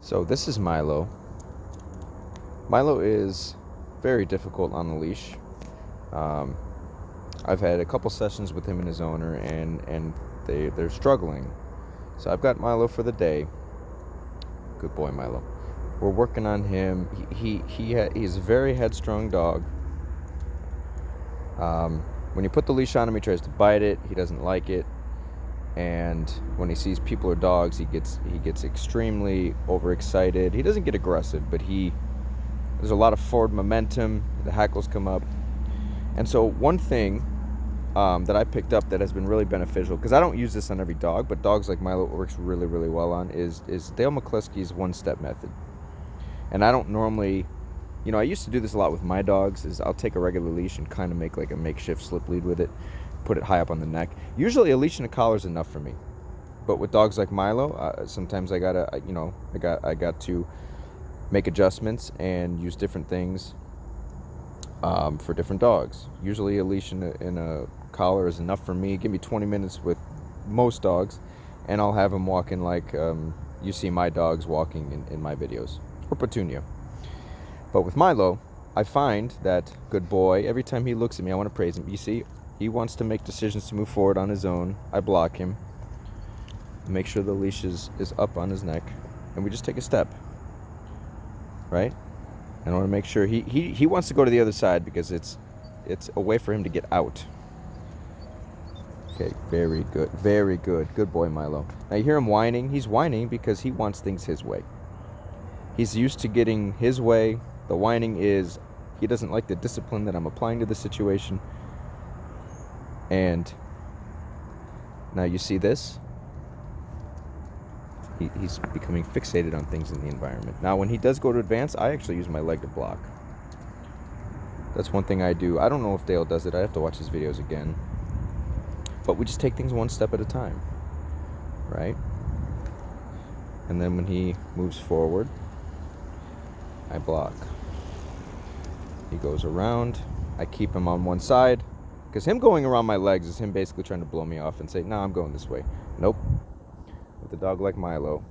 So this is Milo. Milo is very difficult on the leash. Um, I've had a couple sessions with him and his owner, and they're struggling. So I've got Milo for the day. Good boy, Milo. We're working on him. He's a very headstrong dog. When you put the leash on him, he tries to bite it. He doesn't like it, and when he sees people or dogs, he gets extremely overexcited. He doesn't get aggressive, but there's a lot of forward momentum. The hackles come up. And so one thing that I picked up that has been really beneficial, because I don't use this on every dog, but dogs like Milo it works really, really well on, is Dale McCluskey's one-step method. And I don't normally, I used to do this a lot with my dogs, is I'll take a regular leash and kind of make like a makeshift slip lead with it, put it high up on the neck. Usually a leash and a collar is enough for me. But with dogs like Milo, sometimes I got to make adjustments and use different things for different dogs. Usually a leash and a collar is enough for me. Give me 20 minutes with most dogs, and I'll have them walking like you see my dogs walking in my videos, or Petunia. But with Milo, I find that, good boy, every time he looks at me, I want to praise him. You see, he wants to make decisions to move forward on his own. I block him, make sure the leash is up on his neck, and we just take a step. Right? And I want to make sure he wants to go to the other side because it's a way for him to get out. Okay, very good. Very good. Good boy, Milo. Now you hear him whining. He's whining because he wants things his way. He's used to getting his way. The whining is he doesn't like the discipline that I'm applying to the situation. And now you see this? He's becoming fixated on things in the environment. Now, when he does go to advance, I actually use my leg to block. That's one thing I do. I don't know if Dale does it. I have to watch his videos again. But we just take things one step at a time, right? And then when he moves forward, I block. He goes around. I keep him on one side, because him going around my legs is him basically trying to blow me off and say, "No, I'm going this way." Nope. With a dog like Milo,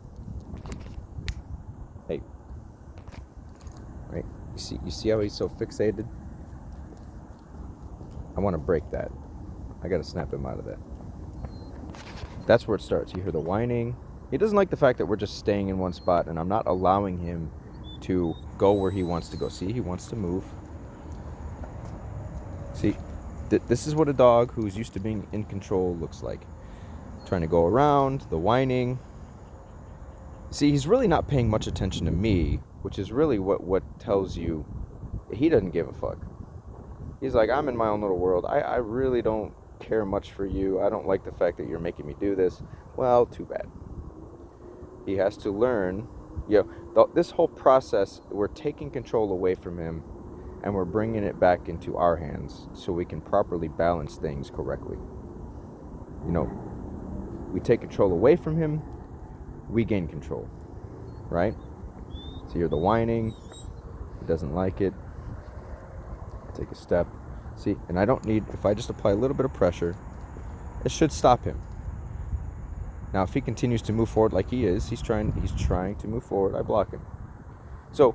hey, right? You see how he's so fixated? I want to break that. I got to snap him out of that. That's where it starts. You hear the whining. He doesn't like the fact that we're just staying in one spot, and I'm not allowing him to go where he wants to go. See, he wants to move. See, this is what a dog who's used to being in control looks like. Trying to go around, the whining. See, he's really not paying much attention to me, which is really what tells you he doesn't give a fuck. He's like, I'm in my own little world. I really don't care much for you. I don't like the fact that you're making me do this. Well, too bad. He has to learn. This whole process, we're taking control away from him, and we're bringing it back into our hands so we can properly balance things correctly. We take control away from him, we gain control, right? So you hear the whining, he doesn't like it. Take a step. See, and I don't need, if I just apply a little bit of pressure, it should stop him. Now, if he continues to move forward like he is, he's trying to move forward, I block him. So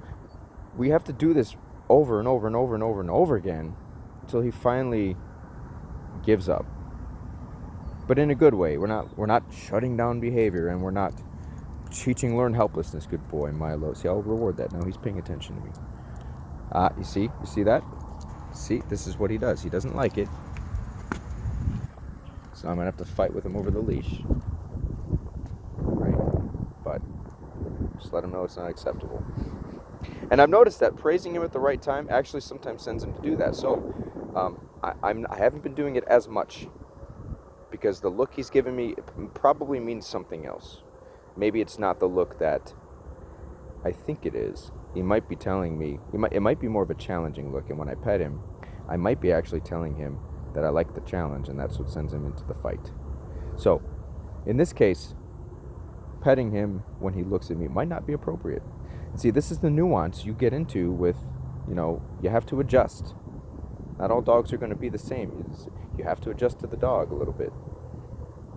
we have to do this over and over and over and over and over again until he finally gives up. But in a good way. We're not shutting down behavior, and we're not teaching learned helplessness. Good boy, Milo. See, I'll reward that. Now he's paying attention to me. You see that? See, this is what he does. He doesn't like it. So I'm gonna have to fight with him over the leash. Right? But just let him know it's not acceptable. And I've noticed that praising him at the right time actually sometimes sends him to do that. So I haven't been doing it as much, because the look he's giving me probably means something else. Maybe it's not the look that I think it is. He might be telling me, it might be more of a challenging look, and when I pet him, I might be actually telling him that I like the challenge, and that's what sends him into the fight. So, in this case, petting him when he looks at me might not be appropriate. See, this is the nuance you get into with, you have to adjust. Not all dogs are going to be the same. You have to adjust to the dog a little bit,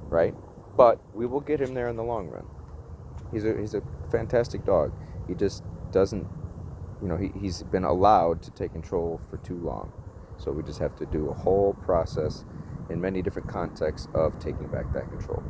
right? But we will get him there in the long run. He's a fantastic dog. He just doesn't, he's been allowed to take control for too long. So we just have to do a whole process in many different contexts of taking back that control.